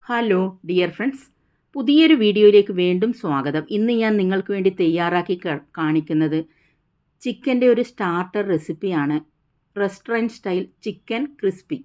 Hello dear friends, പുതിയൊരു വീഡിയോയിലേക്ക് വീണ്ടും സ്വാഗതം. ഇന്ന് ഞാൻ നിങ്ങൾക്ക് വേണ്ടി തയ്യാറാക്കി കാണിക്കുന്നത് ചിക്കൻ്റെ ഒരു സ്റ്റാർട്ടർ റെസിപ്പിയാണ്. Restaurant style chicken crispy.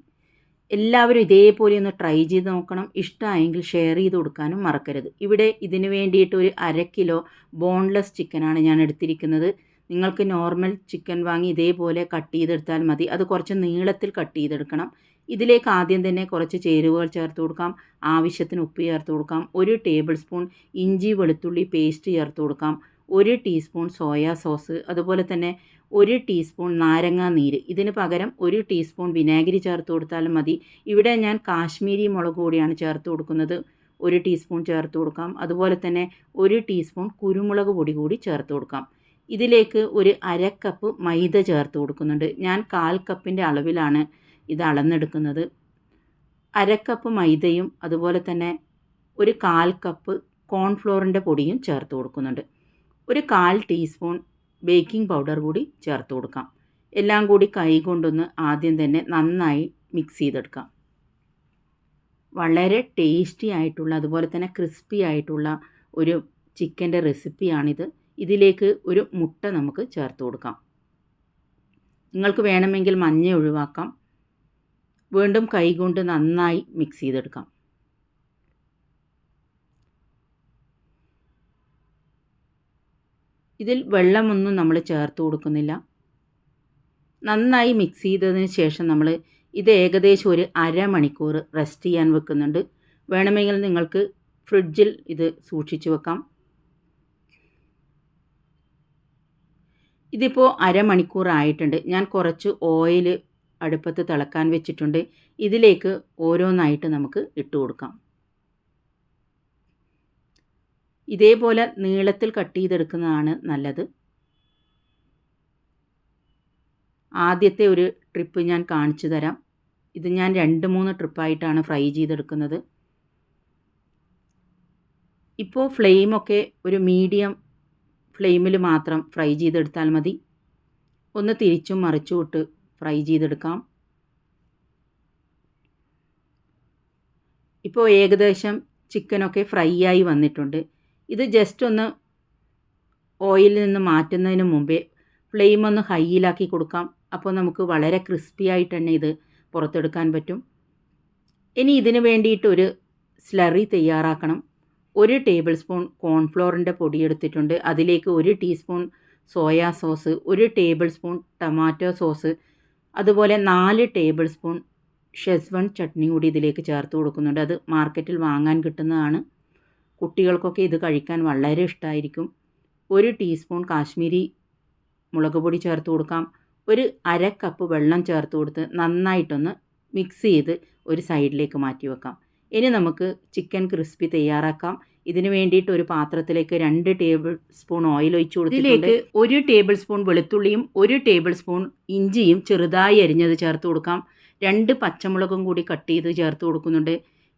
എല്ലാവരും ഇതേപോലെ ഒന്ന് ട്രൈ ചെയ്ത് നോക്കണം. ഇഷ്ടമായെങ്കിൽ ഷെയർ ചെയ്ത് കൊടുക്കാനും മറക്കരുത്. ഇവിടെ ഇതിന് വേണ്ടിയിട്ട് ഒരു 1/2 കിലോ ബോൺലെസ് ചിക്കനാണ് ഞാൻ എടുത്തിരിക്കുന്നത്. നിങ്ങൾക്ക് നോർമൽ ചിക്കൻ വാങ്ങി ഇതേപോലെ കട്ട് ചെയ്തെടുത്താൽ മതി. അത് കുറച്ച് നീളത്തിൽ കട്ട് ചെയ്തെടുക്കണം. ഇതിലേക്ക് ആദ്യം തന്നെ കുറച്ച് ചേരുവകൾ ചേർത്ത് കൊടുക്കാം. ആവശ്യത്തിന് ഉപ്പ് ചേർത്ത് കൊടുക്കാം. 1 ടേബിൾ സ്പൂൺ ഇഞ്ചി വെളുത്തുള്ളി പേസ്റ്റ് ചേർത്ത് കൊടുക്കാം. 1 ടീസ്പൂൺ സോയാ സോസ്, അതുപോലെ തന്നെ 1 ടീസ്പൂൺ നാരങ്ങാ നീര്. ഇതിന് പകരം 1 ടീസ്പൂൺ വിനാഗിരി ചേർത്ത് കൊടുത്താലും മതി. ഇവിടെ ഞാൻ കാശ്മീരി മുളക് പൊടിയാണ് ചേർത്ത് കൊടുക്കുന്നത്. 1 ടീസ്പൂൺ ചേർത്ത് കൊടുക്കാം. അതുപോലെ തന്നെ 1 ടീസ്പൂൺ കുരുമുളക് പൊടി കൂടി ചേർത്ത് കൊടുക്കാം. ഇതിലേക്ക് ഒരു 1/2 കപ്പ് മൈദ ചേർത്ത് കൊടുക്കുന്നുണ്ട്. ഞാൻ 1/4 കപ്പിൻ്റെ അളവിലാണ് ഇത് അളന്നെടുക്കുന്നത്. 1/2 കപ്പ് മൈദയും അതുപോലെ തന്നെ ഒരു 1/4 കപ്പ് കോൺഫ്ലോറിൻ്റെ പൊടിയും ചേർത്ത് കൊടുക്കുന്നുണ്ട്. ഒരു 1/4 ടീസ്പൂൺ ബേക്കിംഗ് പൗഡർ കൂടി ചേർത്ത് കൊടുക്കാം. എല്ലാം കൂടി കൈ കൊണ്ടൊന്ന് ആദ്യം തന്നെ നന്നായി മിക്സ് ചെയ്തെടുക്കാം. വളരെ ടേസ്റ്റി ആയിട്ടുള്ള അതുപോലെ തന്നെ ക്രിസ്പി ആയിട്ടുള്ള ഒരു ചിക്കൻ്റെ റെസിപ്പിയാണിത്. ഇതിലേക്ക് ഒരു മുട്ട നമുക്ക് ചേർത്ത് കൊടുക്കാം. നിങ്ങൾക്ക് വേണമെങ്കിൽ മഞ്ഞ ഒഴിവാക്കാം. വീണ്ടും കൈകൊണ്ട് നന്നായി മിക്സ് ചെയ്തെടുക്കാം. ഇതിൽ വെള്ളമൊന്നും നമ്മൾ ചേർത്ത് കൊടുക്കുന്നില്ല. നന്നായി മിക്സ് ചെയ്തതിന് ശേഷം നമ്മൾ ഇത് ഏകദേശം ഒരു 1/2 മണിക്കൂർ റെസ്റ്റ് ചെയ്യാൻ വെക്കുന്നുണ്ട്. വേണമെങ്കിൽ നിങ്ങൾക്ക് ഫ്രിഡ്ജിൽ ഇത് സൂക്ഷിച്ച് വെക്കാം. ഇതിപ്പോൾ 1/2 മണിക്കൂർ ആയിട്ടുണ്ട്. ഞാൻ കുറച്ച് ഓയിൽ അടുപ്പത്ത് തിളക്കാൻ വെച്ചിട്ടുണ്ട്. ഇതിലേക്ക് ഓരോന്നായിട്ട് നമുക്ക് ഇട്ട് കൊടുക്കാം. ഇതേപോലെ നീളത്തിൽ കട്ട് ചെയ്തെടുക്കുന്നതാണ് നല്ലത്. ആദ്യത്തെ ഒരു ട്രിപ്പ് ഞാൻ കാണിച്ചു തരാം. ഇത് ഞാൻ 2-3 ട്രിപ്പായിട്ടാണ് ഫ്രൈ ചെയ്തെടുക്കുന്നത്. ഇപ്പോൾ ഫ്ലെയിമൊക്കെ ഒരു മീഡിയം ഫ്ലെയിമിൽ മാത്രം ഫ്രൈ ചെയ്തെടുത്താൽ മതി. ഒന്ന് തിരിച്ചും മറിച്ചും ഇട്ട് ഫ്രൈ ചെയ്തെടുക്കാം. ഇപ്പോൾ ഏകദേശം ചിക്കനൊക്കെ ഫ്രൈ ആയി വന്നിട്ടുണ്ട്. ഇത് ജസ്റ്റ് ഒന്ന് ഓയിലിൽ നിന്ന് മാറ്റുന്നതിന് മുമ്പേ ഫ്ലെയിം ഒന്ന് ഹൈയിലാക്കി കൊടുക്കാം. അപ്പോൾ നമുക്ക് വളരെ ക്രിസ്പി ആയിട്ട് തന്നെ ഇത് പുറത്തെടുക്കാൻ പറ്റും. ഇനി ഇതിന് വേണ്ടിയിട്ട് ഒരു സ്ലറി തയ്യാറാക്കണം. 1 ടേബിൾ സ്പൂൺ കോൺഫ്ലോറിൻ്റെ പൊടി എടുത്തിട്ടുണ്ട്. അതിലേക്ക് 1 teaspoon soya sauce, 1 table spoon tomato sauce, അതുപോലെ 4 ടേബിൾ സ്പൂൺ ഷെസ്വൺ ചട്നി കൂടി ഇതിലേക്ക് ചേർത്ത് കൊടുക്കുന്നുണ്ട്. അത് മാർക്കറ്റിൽ വാങ്ങാൻ കിട്ടുന്നതാണ്. കുട്ടികൾക്കൊക്കെ ഇത് കഴിക്കാൻ വളരെ ഇഷ്ടമായിരിക്കും. 1 ടീസ്പൂൺ കാശ്മീരി മുളക് പൊടി ചേർത്ത് കൊടുക്കാം. ഒരു 1/2 കപ്പ് വെള്ളം ചേർത്ത് കൊടുത്ത് നന്നായിട്ടൊന്ന് മിക്സ് ചെയ്ത് ഒരു സൈഡിലേക്ക് മാറ്റി വെക്കാം. ഇനി നമുക്ക് ചിക്കൻ ക്രിസ്പി തയ്യാറാക്കാം. ഇതിന് വേണ്ടിയിട്ട് ഒരു പാത്രത്തിലേക്ക് 2 ടേബിൾ സ്പൂൺ ഓയിൽ ഒഴിച്ച് കൊടുത്തിട്ടുണ്ട്. ഇതിലേക്ക് 1 ടേബിൾ സ്പൂൺ വെളുത്തുള്ളിയും 1 ടേബിൾ സ്പൂൺ ഇഞ്ചിയും ചെറുതായി അരിഞ്ഞത് ചേർത്ത് കൊടുക്കാം. 2 പച്ചമുളകും കൂടി കട്ട് ചെയ്ത് ചേർത്ത് കൊടുക്കുന്നുണ്ട്.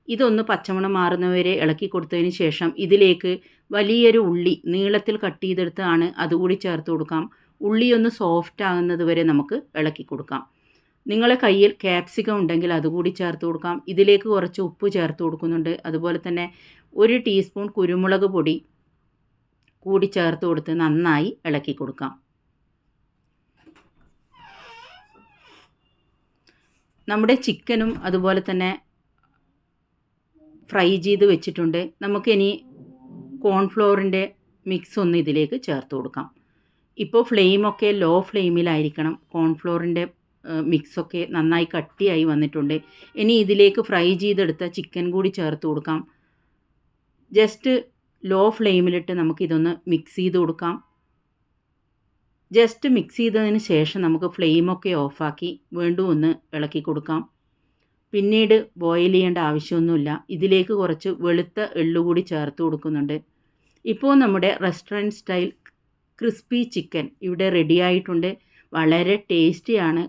ഇതൊന്ന് പച്ചമണം മാറുന്നവരെ ഇളക്കി കൊടുത്തതിന് ശേഷം ഇതിലേക്ക് വലിയൊരു ഉള്ളി നീളത്തിൽ കട്ട് ചെയ്തെടുത്താണ് അതുകൂടി ചേർത്ത് കൊടുക്കാം. ഉള്ളി ഒന്ന് സോഫ്റ്റ് ആകുന്നത് വരെ നമുക്ക് ഇളക്കി കൊടുക്കാം. നിങ്ങളുടെ കയ്യിൽ ക്യാപ്സിക്കം ഉണ്ടെങ്കിൽ അതുകൂടി ചേർത്ത് കൊടുക്കാം. ഇതിലേക്ക് കുറച്ച് ഉപ്പ് ചേർത്ത് കൊടുക്കുന്നുണ്ട്. അതുപോലെ തന്നെ 1 ടീസ്പൂൺ കുരുമുളക് പൊടി കൂടി ചേർത്ത് കൊടുത്ത് നന്നായി ഇളക്കി കൊടുക്കാം. നമ്മുടെ ചിക്കനും അതുപോലെ തന്നെ ഫ്രൈ ചെയ്ത് വെച്ചിട്ടുണ്ട്. നമുക്കിനി കോൺഫ്ലോറിൻ്റെ മിക്സ് ഒന്ന് ഇതിലേക്ക് ചേർത്ത് കൊടുക്കാം. ഇപ്പോൾ ഫ്ലെയിമൊക്കെ ലോ ഫ്ലെയിമിലായിരിക്കണം. കോൺഫ്ലോറിൻ്റെ മിക്സൊക്കെ നന്നായി കട്ടിയായി വന്നിട്ടുണ്ട്. ഇനി ഇതിലേക്ക് ഫ്രൈ ചെയ്തെടുത്ത ചിക്കൻ കൂടി ചേർത്ത് കൊടുക്കാം. ജസ്റ്റ് ലോ ഫ്ലെയിമിലിട്ട് നമുക്കിതൊന്ന് മിക്സ് ചെയ്ത് കൊടുക്കാം. ജസ്റ്റ് മിക്സ് ചെയ്തതിന് ശേഷം നമുക്ക് ഫ്ലെയിമൊക്കെ ഓഫാക്കി വീണ്ടും ഒന്ന് ഇളക്കി കൊടുക്കാം. പിന്നീട് ബോയിൽ ചെയ്യേണ്ട ആവശ്യമൊന്നുമില്ല. ഇതിലേക്ക് കുറച്ച് വെളുത്ത എള്ളുകൂടി ചേർത്ത് കൊടുക്കുന്നുണ്ട്. ഇപ്പോൾ നമ്മുടെ റെസ്റ്റോറൻറ്റ് സ്റ്റൈൽ ക്രിസ്പി ചിക്കൻ ഇവിടെ റെഡി ആയിട്ടുണ്ട്. വളരെ ടേസ്റ്റിയാണ്.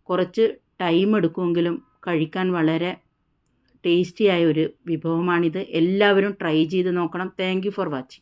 കുറച്ച് ടൈം എടുക്കുമെങ്കിലും കഴിക്കാൻ വളരെ ടേസ്റ്റിയായ ഒരു വിഭവമാണിത്. എല്ലാവരും ട്രൈ ചെയ്ത് നോക്കണം. Thank you for watching.